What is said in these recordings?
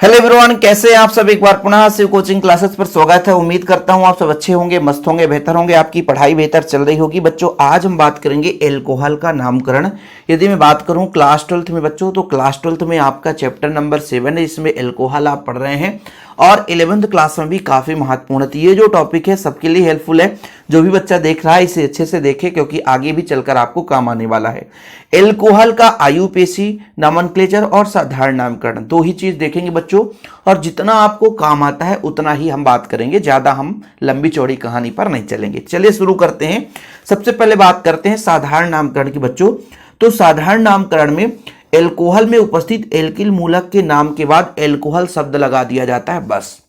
Hello everyone, कैसे हैं आप सब। एक बार पुनः शिव कोचिंग क्लासेस पर स्वागत है। उम्मीद करता हूं आप सब अच्छे होंगे, मस्त होंगे, बेहतर होंगे, आपकी पढ़ाई बेहतर चल रही होगी। बच्चों आज हम बात करेंगे एल्कोहल का नामकरण। यदि मैं बात करूं क्लास 12th में बच्चों, तो क्लास 12th में आपका चैप्टर नंबर 7 है, इसमें एल्कोहल आप पढ़ रहे हैं और 11th क्लास में भी काफी महत्वपूर्ण है। ये जो टॉपिक है सबके लिए हेल्पफुल है। जो भी बच्चा देख रहा है इसे अच्छे से देखे, क्योंकि आगे भी चलकर आपको काम आने वाला है। एल्कोहल का आयुपेशी, नॉमेनक्लेचर और साधारण नामकरण, दो ही चीज देखेंगे बच्चों। और जितना आपको काम आता है उतना ही हम बात करेंगे, ज्यादा हम लंबी चौड़ी कहानी पर नहीं चलेंगे। चलिए शुरू करते हैं। सबसे पहले बात करते हैं साधारण नामकरण की बच्चों। तो साधारण नामकरण में एल्कोहल में उपस्थित एल्किल मूलक के नाम के बाद एल्कोहल शब्द लगा दिया जाता है, बस।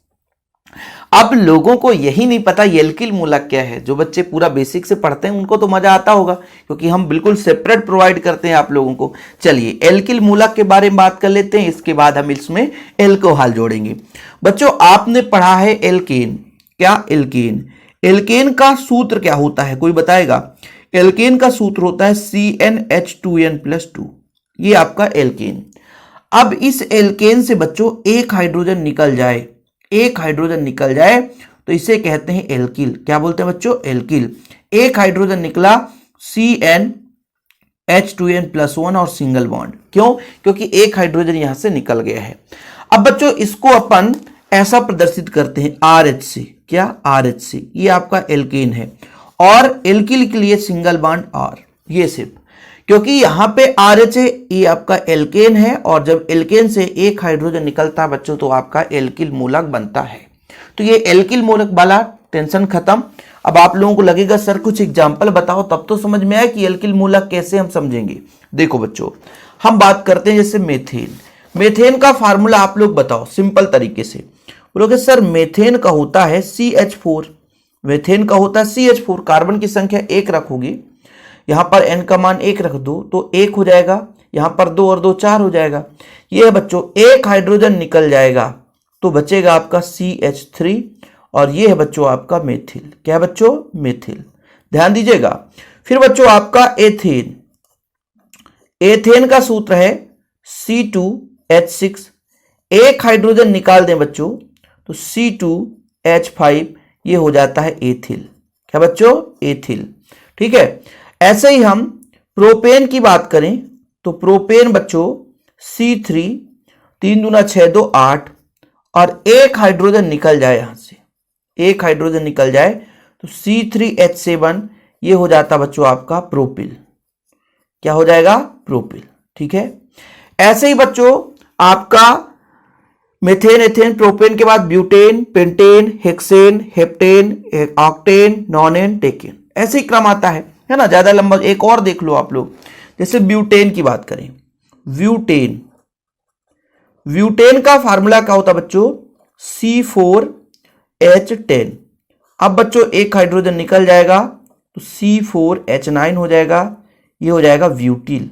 अब लोगों को यही नहीं पता एल्किल मूलक क्या है। जो बच्चे पूरा बेसिक से पढ़ते हैं उनको तो मजा आता होगा, क्योंकि हम बिल्कुल सेपरेट प्रोवाइड करते हैं आप लोगों को। चलिए एल्किल मूलक के बारे में बात कर लेते हैं, इसके बाद हम इसमें एल्कोहल जोड़ेंगे। बच्चों आपने पढ़ा है एल्केन। क्या एल्केन? एल्केन का सूत्र क्या होता है, कोई बताएगा? एल्केन का सूत्र होता है CnH2n+2। ये आपका एल्केन। अब इस एल्केन से बच्चों एक हाइड्रोजन निकल जाए, एक हाइड्रोजन निकल जाए तो इसे कहते हैं एल्किल। क्या बोलते हैं बच्चों? एल्किल। एक हाइड्रोजन निकला CnH2n+1 और सिंगल बॉन्ड। क्यों? क्योंकि एक हाइड्रोजन यहां से निकल गया है। अब बच्चों इसको अपन ऐसा प्रदर्शित करते हैं RH से। क्या? RH से। ये आपका एल्केन है और एल्किल के लिए सिंगल बॉन्ड R। ये सिर्फ क्योंकि यहां पे RH है, ये आपका एल्केन है, और जब एल्केन से एक हाइड्रोजन निकलता है बच्चों तो आपका एल्किल मूलक बनता है। तो ये एल्किल मूलक वाला टेंशन खत्म। अब आप लोगों को लगेगा सर कुछ एग्जांपल बताओ, तब तो समझ में आया कि एल्किल मूलक कैसे हम समझेंगे। देखो बच्चों हम बात करते हैं जैसे मेथेन। मेथेन का फार्मूला आप लोग बताओ सिंपल तरीके से। बोलोगे सर मेथेन का होता है CH4। मेथेन का होता है CH4। कार्बन की संख्या 1 रखोगी, यहां पर n का मान 1 रख दो तो 1 हो जाएगा। यहां पर 2 और 2 4 हो जाएगा। ये बच्चों एक हाइड्रोजन निकल जाएगा तो बचेगा आपका CH3 और ये है बच्चों आपका मेथिल। क्या है बच्चों? मेथिल। ध्यान दीजिएगा। फिर बच्चों आपका एथेन। एथेन का सूत्र है C2H6। एक हाइड्रोजन निकाल दें बच्चों तो C2H5, ये हो जाता है एथिल। क्या बच्चों? एथिल। ठीक है। ऐसे ही हम प्रोपेन की बात करें तो प्रोपेन बच्चों C3, 3 दूना 6 2 8, और एक हाइड्रोजन निकल जाए यहां से, एक हाइड्रोजन निकल जाए तो C3H7, ये हो जाता बच्चों आपका प्रोपिल। क्या हो जाएगा? प्रोपिल। ठीक है। ऐसे ही बच्चों आपका मेथेन, एथेन, प्रोपेन के बाद butane, pentane, hexane, heptane, octane, nonane, taken, ऐसे ही क्रम आता है ना। ज्यादा लंबा एक और देख लो आप लोग। जैसे ब्यूटेन की बात करें, ब्यूटेन। ब्यूटेन का फार्मूला क्या होता है बच्चों? C4H10। अब बच्चों एक हाइड्रोजन निकल जाएगा तो C4H9 हो जाएगा। ये हो जाएगा ब्यूटिल।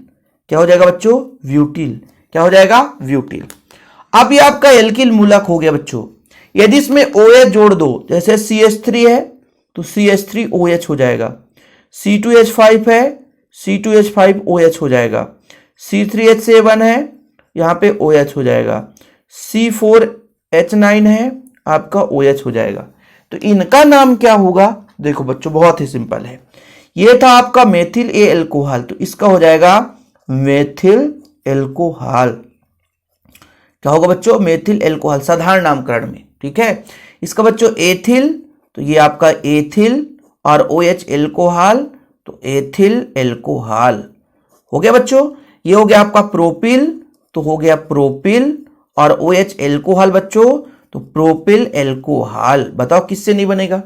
क्या हो जाएगा बच्चों? ब्यूटिल। क्या हो जाएगा? ब्यूटिल। अब ये आपका एल्किल मूलक हो गया बच्चों। यदि इसमें OH जोड़ दो, जैसे CH3 है तो CH3OH हो जाएगा। C2H5 है, C2H5OH हो जाएगा। C3H7 है, यहां पे OH हो जाएगा। C4H9 है, आपका OH हो जाएगा। तो इनका नाम क्या होगा? देखो बच्चों बहुत ही सिंपल है। ये था आपका मेथिल ए एल्कोहल, तो इसका हो जाएगा मेथिल एल्कोहल। क्या होगा बच्चों? मेथिल एल्कोहल, साधारण नामकरण में। ठीक है। इसका बच्चों एथिल, तो ये आपका एथिल, और OH एल्कोहल, तो एथिल एल्कोहल हो गया बच्चों। ये हो गया आपका प्रोपिल, तो हो गया प्रोपिल, और OH एल्कोहल बच्चों तो प्रोपिल एल्कोहल। बताओ किससे नहीं बनेगा?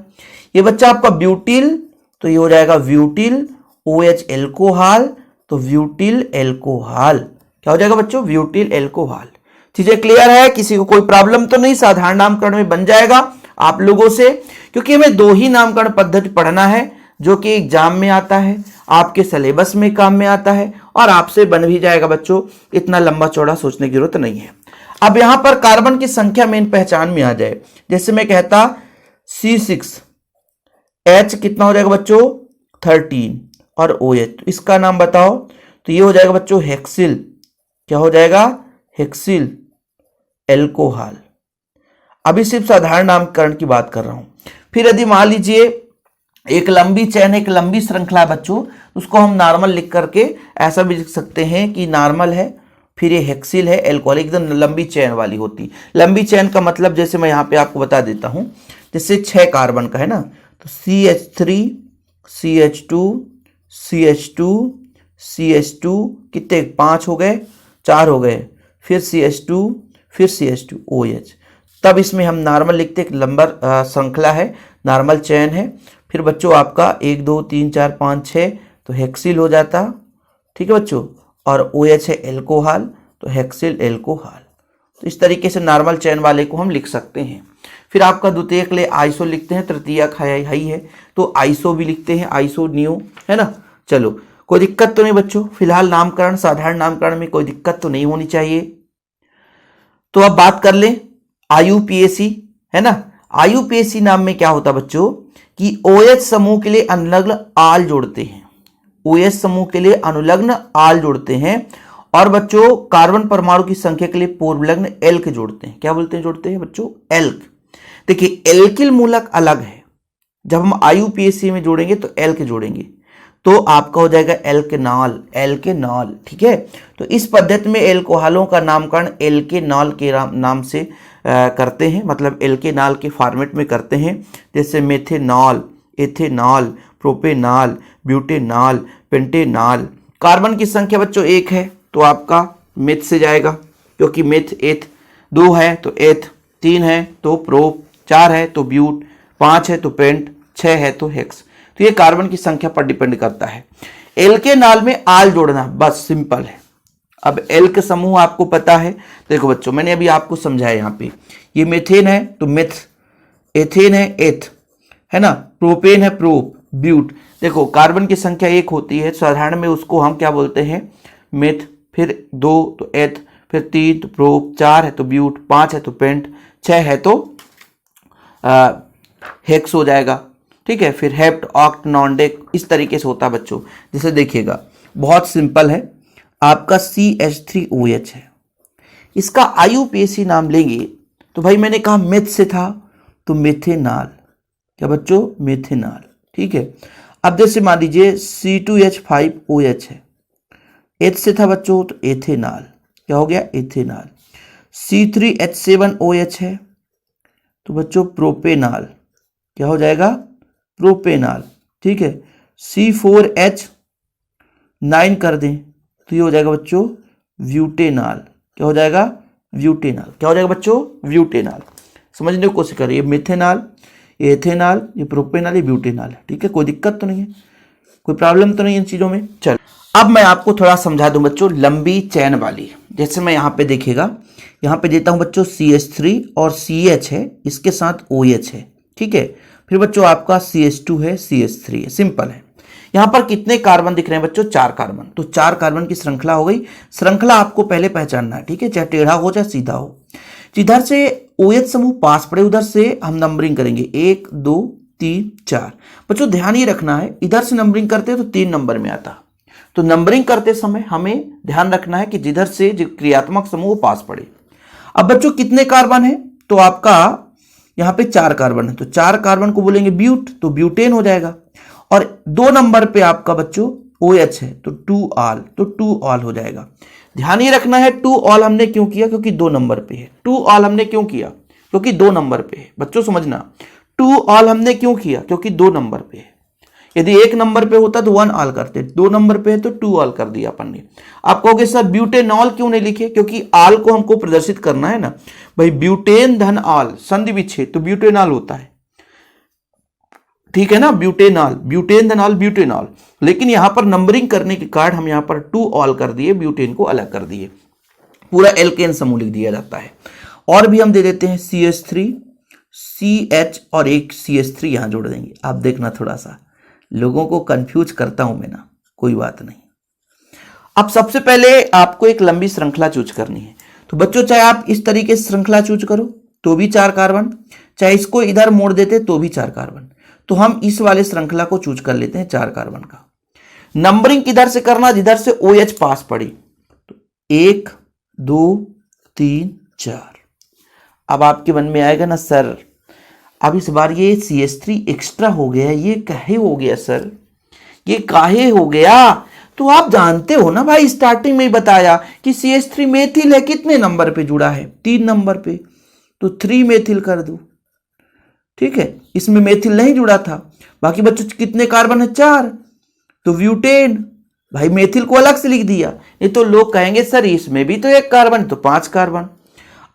ये बच्चा आपका ब्यूटिल, तो ये हो जाएगा ब्यूटिल, OH एल्कोहल तो ब्यूटिल एल्कोहल। क्या हो जाएगा बच्चों? Butyl alcohol. चीजें क्लियर है? किसी को कोई प्रॉब्लम तो नहीं? साधारण नामकरण में बन जाएगा आप लोगों से, क्योंकि हमें दो ही नामकरण पद्धति पढ़ना है, जो कि एग्जाम में आता है, आपके सिलेबस में काम में आता है, और आपसे बन भी जाएगा बच्चों। इतना लंबा चौड़ा सोचने की जरूरत नहीं है। अब यहां पर कार्बन की संख्या मेन पहचान में आ जाए। जैसे मैं कहता C6H कितना हो जाएगा बच्चों? 13, और OH, तो इसका नाम बताओ। तो ये हो जाएगा बच्चों हेक्सिल। क्या हो जाएगा? हेक्सिल। एल्कोहल। अभी सिर्फ साधारण नामकरण की बात कर रहा हूं। फिर यदि मान लीजिए एक लंबी चेन, एक लंबी श्रृंखला है बच्चों, उसको हम नॉर्मल लिख करके ऐसा भी लिख सकते हैं कि नॉर्मल है, फिर ये हेक्सिल है, एल्कोहल, एकदम लंबी चेन वाली होती। लंबी चेन का मतलब जैसे मैं यहाँ पे आपको बता देता हूँ, जैसे 6 कार्बन का है ना, तो CH3 CH2 CH2 CH2 कितने, 5 हो गए, 4 हो गए, फिर CH2 फिर CH2 OH। तब इसमें हम नॉर्मल लिखते, एक लंबर श्रृंखला है, नॉर्मल चेन है। फिर बच्चों आपका 1 2 3 4 5 6 तो हेक्सिल हो जाता, ठीक है बच्चों, और OH है एल्कोहल, तो हेक्सिल एल्कोहल। तो इस तरीके से नॉर्मल चेन वाले को हम लिख सकते हैं। फिर आपका द्वितीयक ले आइसो लिखते हैं, तृतीयक हाई है तो आइसो भी लिखते हैं, आइसो नियो, है ना। चलो कोई दिक्कत तो नहीं बच्चों, फिलहाल नामकरण, साधारण नामकरण में कोई दिक्कत तो नहीं होनी चाहिए। तो अब बात कर लें IUPAC, है ना। IUPAC नाम में क्या होता बच्चों कि OH समूह के लिए अनुलग्न आल जोड़ते हैं, OH समूह के लिए अनुलग्न आल जोड़ते हैं, और बच्चों कार्बन परमाणु की संख्या के लिए पूर्वलग्न एल्क जोड़ते हैं। क्या बोलते हैं, जोड़ते हैं बच्चों, एल्क। देखिए एल्किल मूलक अलग है, जब हम IUPAC में जोड़ेंगे तो एल्क जोड़ेंगे तो आपका हो जाएगा एल्केनॉल, एल्केनॉल, ठीक है। तो इस पद्धति में एल्कोहलों का नामकरण एल्केनॉल के नाम से करते हैं, मतलब एल्केनॉल के फॉर्मेट में करते हैं, जैसे methanol, ethanol, propanol, butanol, pentanol. Carbon की संख्या बच्चों 1 है तो आपका मेथ से जाएगा, क्योंकि मेथ एथ, 2 है तो एथ, 3 है तो प्रोप, 4 है तो ब्यूट, 5 है तो पेंट, 6 है तो हेक्स। तो ये कार्बन की संख्या पर डिपेंड करता है। एल्केनॉल में आल जोड़ना बस सिंपल है। अब एल्क समूह आपको पता है, देखो बच्चों मैंने अभी आपको समझाया, यहाँ पे ये मेथेन है तो मेथ, एथेन है एथ, है ना, प्रोपेन है प्रोप, ब्यूट। देखो कार्बन की संख्या 1 होती है, साधारण में उसको हम क्या बोलते हैं, मेथ, फिर 2 तो एथ, फिर 3 तो प्रोप, 4 है तो ब्यूट, 5 है तो पेंट, 6 है तो हेक्स हो जाएगा, ठीक है। फिर हेप्ट, ऑक्ट, नॉनडेक, इस तरीके से होता है बच्चों। जैसे देखिएगा बहुत सिंपल है, आपका CH3OH है, इसका IUPAC नाम लेंगे तो भाई मैंने कहा मेथ से था तो मेथेनॉल, क्या बच्चों, मेथेनॉल, ठीक है। अब जैसे मान लीजिए C2H5OH है, एच से था बच्चों तो एथेनॉल, क्या हो गया, एथेनॉल। C3H7OH है तो बच्चों प्रोपेनॉल, क्या हो जाएगा, प्रोपेनॉल, ठीक है। C4H9 कर दें तो ये हो जाएगा बच्चों ब्यूटेनॉल, क्या हो जाएगा, ब्यूटेनॉल, क्या हो जाएगा बच्चों, ब्यूटेनॉल। समझने की कोशिश करिए, मिथेनॉल, ये एथेनॉल, ये प्रोपेनॉल, ये ब्यूटेनॉल है, ठीक है। कोई दिक्कत तो नहीं है, कोई प्रॉब्लम तो नहीं है इन चीजों में। चलो अब मैं आपको थोड़ा समझा दूं बच्चों लंबी चैन वाली। जैसे मैं यहाँ पे देखिएगा, यहाँ पे देता हूं बच्चों CH3 और CH है, इसके साथ OH है, ठीक है। फिर बच्चों आपका CH2 है, CH3 है, सिंपल है। यहां पर कितने कार्बन दिख रहे हैं बच्चों, 4 कार्बन। तो 4 कार्बन की श्रृंखला हो गई। श्रृंखला आपको पहले पहचानना है, ठीक है, चाहे टेढ़ा हो चाहे सीधा हो। जिधर से OH समूह पास पड़े उधर से हम नंबरिंग करेंगे, 1 2 3 4। बच्चों ध्यान ये रखना है, इधर से नंबरिंग करते हैं तो 3 नंबर में आता, तो नंबरिंग करते समय हमें ध्यान रखना है कि जिधर से जो क्रियात्मक समूह पास पड़े। अब बच्चों कितने कार्बन है, तो आपका यहां पे 4 कार्बन है, तो 4 कार्बन को बोलेंगे ब्यूट, तो ब्यूटेन हो जाएगा। और 2 नंबर पे आपका बच्चों OH है तो 2 ऑल, तो 2 ऑल हो जाएगा। ध्यान ये रखना है 2 ऑल हमने क्यों किया, क्योंकि 2 नंबर पे है। 2 ऑल हमने क्यों किया, क्योंकि 2 नंबर पे है। बच्चों समझना, 2 ऑल हमने क्यों किया, क्योंकि 2 नंबर पे है। यदि 1 नंबर पे होता तो 1 ऑल करते, 2 नंबर पे है तो 2 ऑल कर दिया अपन ने। आप कहोगे सर ब्यूटेनॉल क्यों नहीं लिखे, क्योंकि ऑल को हमको प्रदर्शित करना है ना भाई, ब्यूटेन धन ऑल संधि विच्छेद तो ब्यूटेनॉल होता है, ठीक है ना, ब्यूटेनॉल, ब्यूटेन धन ऑल ब्यूटेनॉल। लेकिन यहां पर नंबरिंग करने के कारण हम यहां पर 2 ऑल कर दिए, ब्यूटेन को अलग कर दिए, पूरा एल्केन समूह लिख दिया जाता है। और भी हम दे देते हैं CH3 CH और एक CH3 यहां जोड़ देंगे। आप देखना थोड़ा सा लोगों को कंफ्यूज करता हूं मैं ना, कोई बात नहीं। अब सबसे पहले आपको एक लंबी श्रृंखला चूज करनी है। तो बच्चों चाहे आप इस तरीके से श्रृंखला चूज करो तो भी 4 कार्बन, चाहे इसको इधर मोड़ देते तो भी 4 कार्बन। तो हम इस वाले श्रृंखला को चूज कर लेते हैं 4 कार्बन का। नंबरिंग किधर से करना, जिधर से OH पास पड़ी, तो 1 2 3 4, अब आपके मन में आएगा ना सर, अब इस बार ये CH3 एक्स्ट्रा हो गया, ये काहे हो गया सर, ये काहे हो गया? तो आप जानते हो ना भाई, स्टार्टिंग में ही बताया कि CH3 मेथिल है, कितने नंबर पे जुड़ा है? 3 नंबर पे, तो 3 मेथिल कर दो, ठीक है। इसमें मेथिल नहीं जुड़ा था, बाकी बच्चों कितने कार्बन है? 4, तो ब्यूटेन, भाई मेथिल को अलग से लिख दिया। ये तो लोग कहेंगे सर इसमें भी तो 1 कार्बन, तो 5 कार्बन।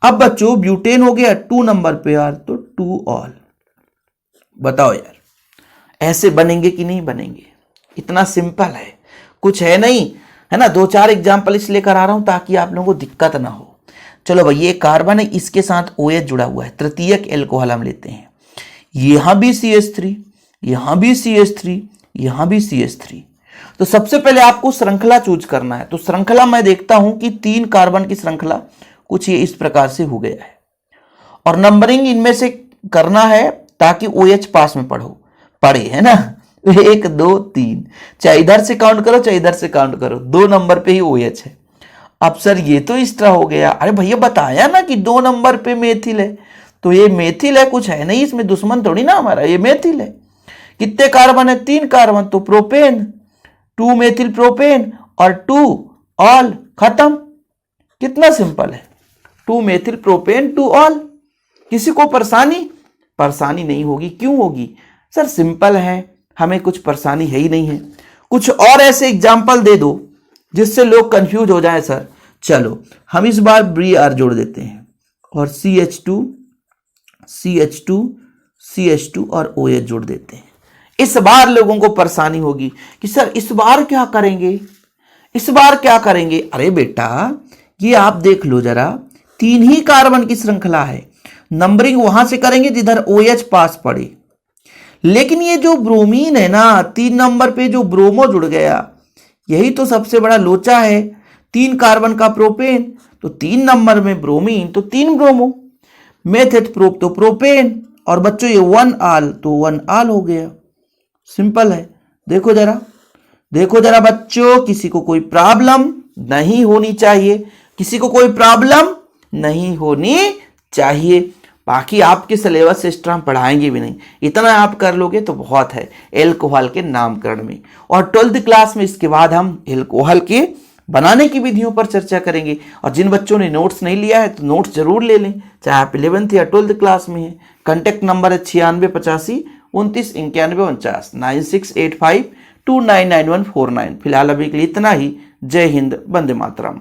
अब बच्चों ब्यूटेन हो गया 2 नंबर पे यार, तो 2 ऑल। बताओ यार, ऐसे बनेंगे कि नहीं बनेंगे? इतना सिंपल है, कुछ है नहीं, है ना। 2-4 एग्जाम्पल इसलिए करा रहा हूं ताकि आप लोगों को दिक्कत ना हो। चलो भाई, ये कार्बन है, इसके साथ OH जुड़ा हुआ है, तृतीयक एल्कोहल हम लेते हैं। यहां भी CH3, यहां भी CH3, यहां भी CH3। तो सबसे पहले आपको श्रृंखला चूज करना है। तो श्रृंखला मैं देखता हूं कि 3 कार्बन की श्रृंखला कुछ ये इस प्रकार से हो गया है, और नंबरिंग इनमें से करना है ताकि OH पास में पढ़े, है ना। 1 2 3, चाहे इधर से काउंट करो चाहे इधर से काउंट करो, 2 नंबर पे ही OH है। अब सर ये तो एक्स्ट्रा हो गया। अरे भैया बताया ना कि 2 नंबर पे मेथिल है, तो ये मेथिल है, कुछ है नहीं इसमें, दुश्मन थोड़ी ना हमारा, ये मेथिल है। कितने कार्बन है? 3 कार्बन, तो प्रोपेन, 2 मेथिल प्रोपेन और 2 ऑल, खत्म। कितना सिंपल है, 2 मेथिल प्रोपेन 2 ऑल। किसी को परेशानी नहीं होगी। क्यों होगी सर? सिंपल है, हमें कुछ परेशानी है ही नहीं है। कुछ और ऐसे एग्जाम्पल दे दो जिससे लोग कंफ्यूज हो जाए सर। चलो हम इस बार Br जोड़ देते हैं, और CH2 और OH जोड़ देते हैं। इस बार लोगों को परेशानी होगी कि सर इस बार क्या करेंगे, इस बार क्या करेंगे? अरे बेटा ये आप देख लो जरा, 3 ही कार्बन की श्रृंखला है, नंबरिंग वहां से करेंगे जिधर OH पास पड़े। लेकिन ये जो ब्रोमीन है ना, 3 नंबर पे जो ब्रोमो जुड़ गया, यही तो सबसे बड़ा लोचा है। 3 कार्बन का प्रोपेन, तो 3 नंबर में ब्रोमीन, तो 3 ब्रोमो। मेथेट प्रोप तो प्रोपेन, और बच्चों ये 1 आल, तो 1 आल हो गया। सिंपल है। देखो जरा बच्चों, किसी को कोई प्रॉब्लम नहीं होनी चाहिए, किसी को कोई प्रॉब्लम नहीं होनी चाहिए। बाकी आपके सिलेबस से एक्स्ट्रा हम पढ़ाएंगे भी नहीं, इतना आप कर लोगे तो बहुत है एल्कोहल के नामकरण में। और 12th क्लास में इसके बाद हम एल्कोहल के बनाने की विधियों पर चर्चा करेंगे। और जिन बच्चों ने नोट्स नहीं लिया है तो नोट्स जरूर ले लें, चाहे आप 11th या 12th क्लास में हैं। कॉन्टैक्ट नंबर है 9685 29 91 49, 9685 299149। फिलहाल अभी के लिए इतना ही। जय हिंद, वंदे मातरम।